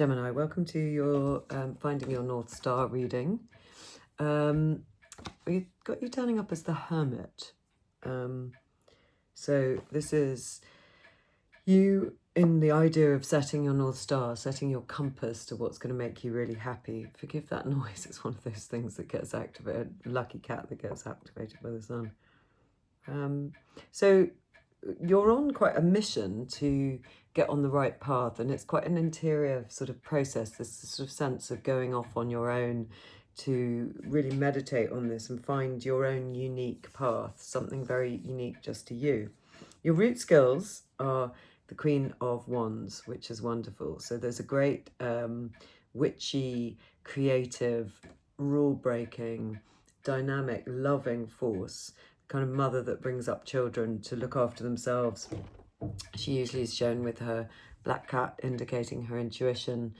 Gemini, welcome to your Finding Your North Star reading. We've got you turning up as the Hermit. So this is you in the idea of setting your North Star, setting your compass to what's going to make you really happy. Forgive that noise, it's one of those things that gets activated, lucky cat that gets activated by the sun. So you're on quite a mission to get on the right path, and it's quite an interior sort of process, this sort of sense of going off on your own to really meditate on this and find your own unique path, something very unique just to you. Your root skills are the Queen of Wands, which is wonderful. So there's a great witchy, creative, rule-breaking, dynamic, loving force, kind of mother that brings up children to look after themselves. She usually is shown with her black cat indicating her intuition.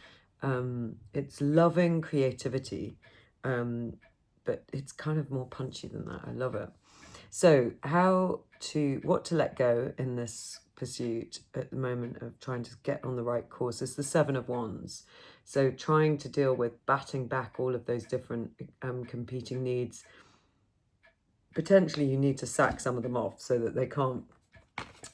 It's loving creativity, but it's kind of more punchy than that. I love it. So what to let go in this pursuit at the moment of trying to get on the right course is the Seven of Wands. So trying to deal with batting back all of those different competing needs. Potentially you need to sack some of them off so that they can't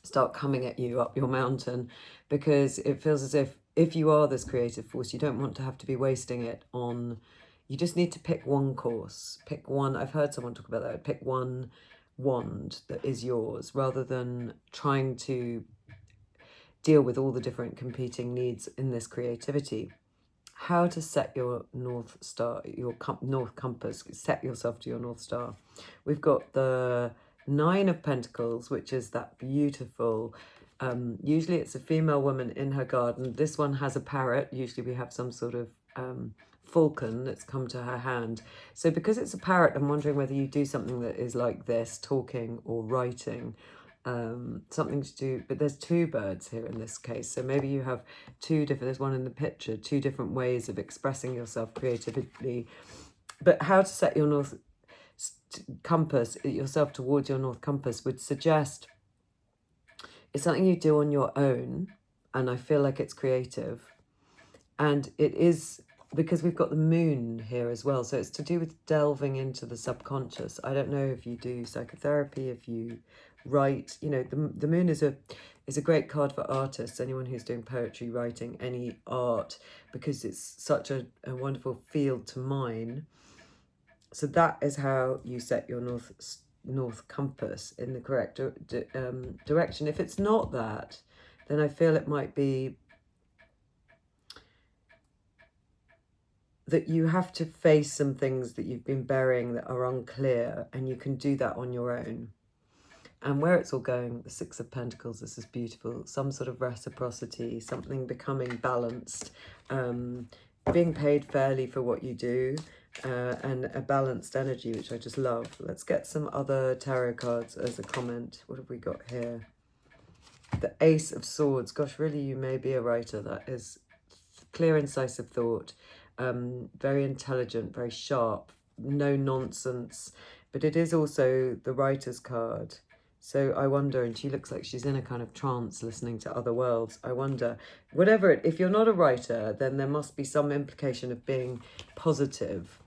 start coming at you up your mountain, because it feels as if you are this creative force, you don't want to have to be wasting it on, you just need to pick one course, pick one. I've heard someone talk about that, pick one wand that is yours, rather than trying to deal with all the different competing needs in this creativity. How to set your North Star, your North Compass, set yourself to your North Star. We've got the Nine of Pentacles, which is that beautiful, usually it's a female woman in her garden. This one has a parrot. Usually we have some sort of falcon that's come to her hand. So because it's a parrot, I'm wondering whether you do something that is like this, talking or writing, something to do, but there's two birds here in this case, so maybe you have two different, there's one in the picture, two different ways of expressing yourself creatively. But how to set your North Compass, yourself towards your North Compass, would suggest it's something you do on your own, and I feel like it's creative, and it is because we've got the moon here as well, so it's to do with delving into the subconscious. I don't know if you do psychotherapy, if you write, you know, the moon is a great card for artists, anyone who's doing poetry, writing, any art, because it's such a wonderful field to mine. So that is how you set your North Compass in the correct direction. If it's not that, then I feel it might be that you have to face some things that you've been burying that are unclear, and you can do that on your own. And where it's all going, the Six of Pentacles, this is beautiful. Some sort of reciprocity, something becoming balanced, being paid fairly for what you do, and a balanced energy, which I just love. Let's get some other tarot cards as a comment. What have we got here? The Ace of Swords. Gosh, really, you may be a writer. That is clear, incisive thought. Very intelligent, very sharp, no nonsense. But it is also the writer's card. So I wonder, and she looks like she's in a kind of trance listening to other worlds. I wonder, whatever it, if you're not a writer, then there must be some implication of being positive,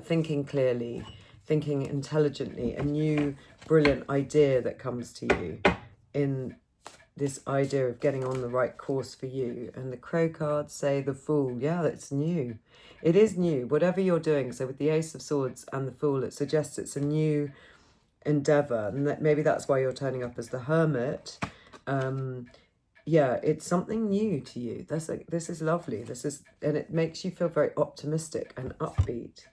thinking clearly, thinking intelligently, a new brilliant idea that comes to you in this idea of getting on the right course for you. And the Crow cards say the Fool. Yeah, that's new. It is new, whatever you're doing. So with the Ace of Swords and the Fool, it suggests it's a new endeavor, and that maybe that's why you're turning up as the Hermit. Yeah, it's something new to you. This is lovely. And it makes you feel very optimistic and upbeat.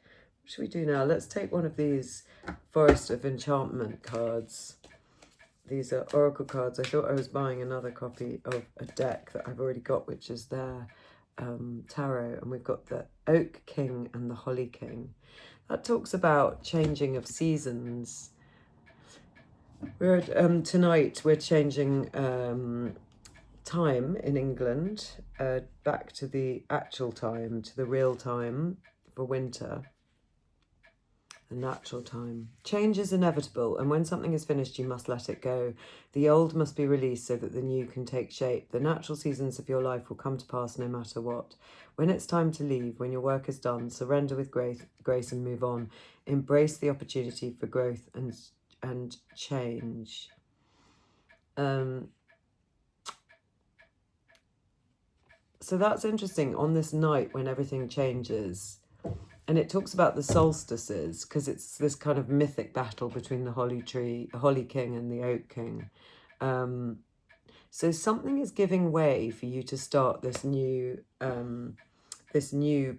What should we do now? Let's take one of these Forest of Enchantment cards. These are oracle cards. I thought I was buying another copy of a deck that I've already got, which is their tarot. And we've got the Oak King and the Holly King. That talks about changing of seasons. Tonight we're changing time in England back to the actual time, to the real time for winter. the natural time. Change is inevitable, and when something is finished, you must let it go. The old must be released so that the new can take shape. The natural seasons of your life will come to pass no matter what. When it's time to leave, when your work is done, surrender with grace and move on. Embrace the opportunity for growth and change. So that's interesting on this night when everything changes. And it talks about the solstices, because it's this kind of mythic battle between the holly king and the oak king. So something is giving way for you to start this new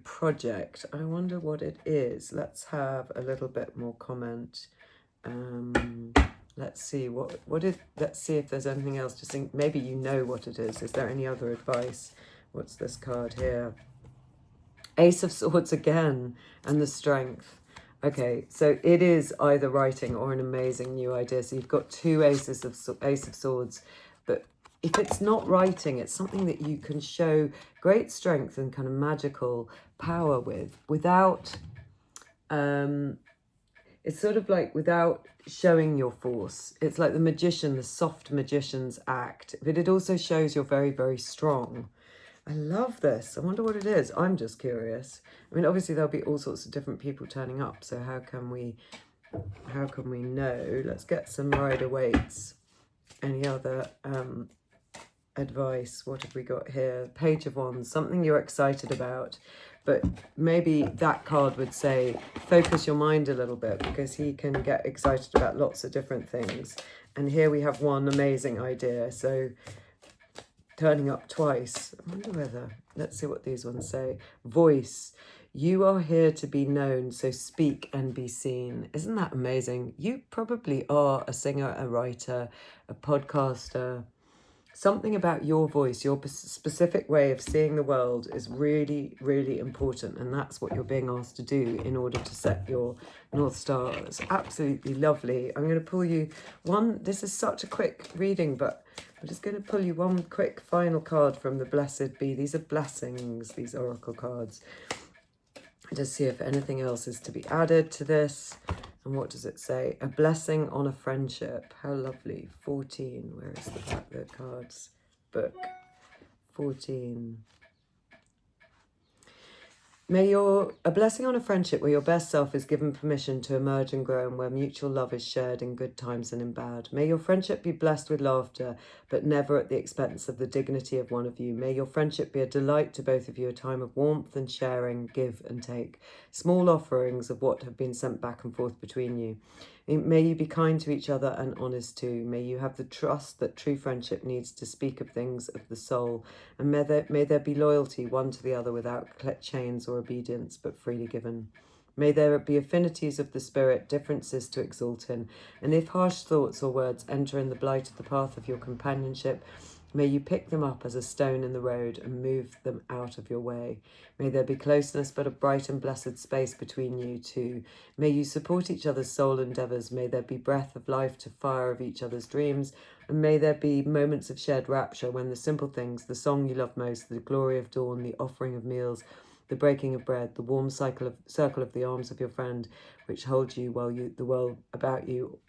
project. I wonder what it is. Let's have a little bit more comment. Let's see let's see if there's anything else to think. Maybe you know what it is. Is there any other advice? What's this card here? Ace of Swords again, and the Strength. Okay, so it is either writing or an amazing new idea. So you've got two Ace of Swords, but if it's not writing, it's something that you can show great strength and kind of magical power with, without, it's sort of like without showing your force. It's like the magician, the soft magician's act, but it also shows you're very, very strong. I love this. I wonder what it is. I'm just curious. I mean, obviously there'll be all sorts of different people turning up, so how can we know? Let's get some Rider-Waite's. Any other advice? What have we got here? Page of Wands, something you're excited about, but maybe that card would say focus your mind a little bit, because he can get excited about lots of different things. And here we have one amazing idea. So turning up twice. I wonder whether, let's see what these ones say. Voice, you are here to be known, so speak and be seen. Isn't that amazing? You probably are a singer, a writer, a podcaster. Something about your voice, your specific way of seeing the world is really, really important. And that's what you're being asked to do in order to set your North Star. It's absolutely lovely. I'm going to pull you one. This is such a quick reading, but I'm just going to pull you one quick final card from the Blessed Bee. These are blessings, these oracle cards. Just see if anything else is to be added to this. And what does it say? A blessing on a friendship. How lovely. 14. Where is the back of the cards? Book. 14. A blessing on a friendship where your best self is given permission to emerge and grow, and where mutual love is shared in good times and in bad. May your friendship be blessed with laughter, but never at the expense of the dignity of one of you. May your friendship be a delight to both of you, a time of warmth and sharing, give and take. Small offerings of what have been sent back and forth between you. May you be kind to each other and honest too. May you have the trust that true friendship needs to speak of things of the soul. And may there be loyalty one to the other without chains or obedience, but freely given. May there be affinities of the spirit, differences to exalt in. And if harsh thoughts or words enter in the blight of the path of your companionship, may you pick them up as a stone in the road and move them out of your way. May there be closeness, but a bright and blessed space between you two. May you support each other's soul endeavours. May there be breath of life to fire of each other's dreams. And may there be moments of shared rapture when the simple things, the song you love most, the glory of dawn, the offering of meals, the breaking of bread, the warm circle of the arms of your friend, which hold you while the world about you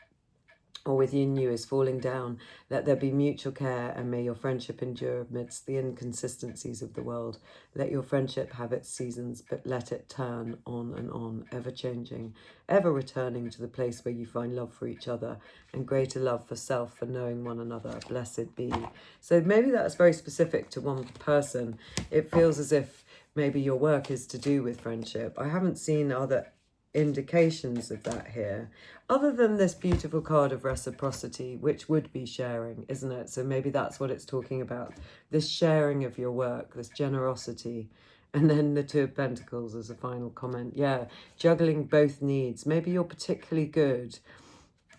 or within you is falling down. Let there be mutual care, and may your friendship endure amidst the inconsistencies of the world. Let your friendship have its seasons, but let it turn on, ever changing, ever returning to the place where you find love for each other and greater love for self, for knowing one another. Blessed be. So maybe that's very specific to one person. It feels as if maybe your work is to do with friendship. I haven't seen other indications of that here, other than this beautiful card of reciprocity, which would be sharing, isn't it? So maybe that's what it's talking about, this sharing of your work, this generosity. And then the Two of Pentacles as a final comment. Yeah, juggling both needs. Maybe you're particularly good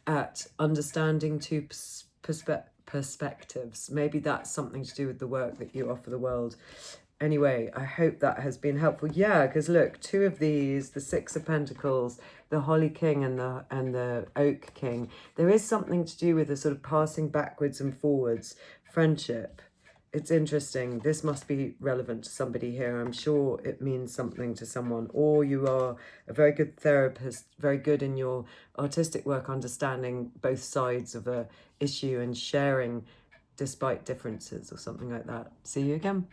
at understanding two perspectives. Maybe that's something to do with the work that you offer the world. Anyway, I hope that has been helpful. Yeah, because look, two of these, the Six of Pentacles, the Holly King and the Oak King, there is something to do with the sort of passing backwards and forwards friendship, it's interesting. This must be relevant to somebody here. I'm sure it means something to someone. Or you are a very good therapist, very good in your artistic work, understanding both sides of a issue and sharing despite differences or something like that. See you again.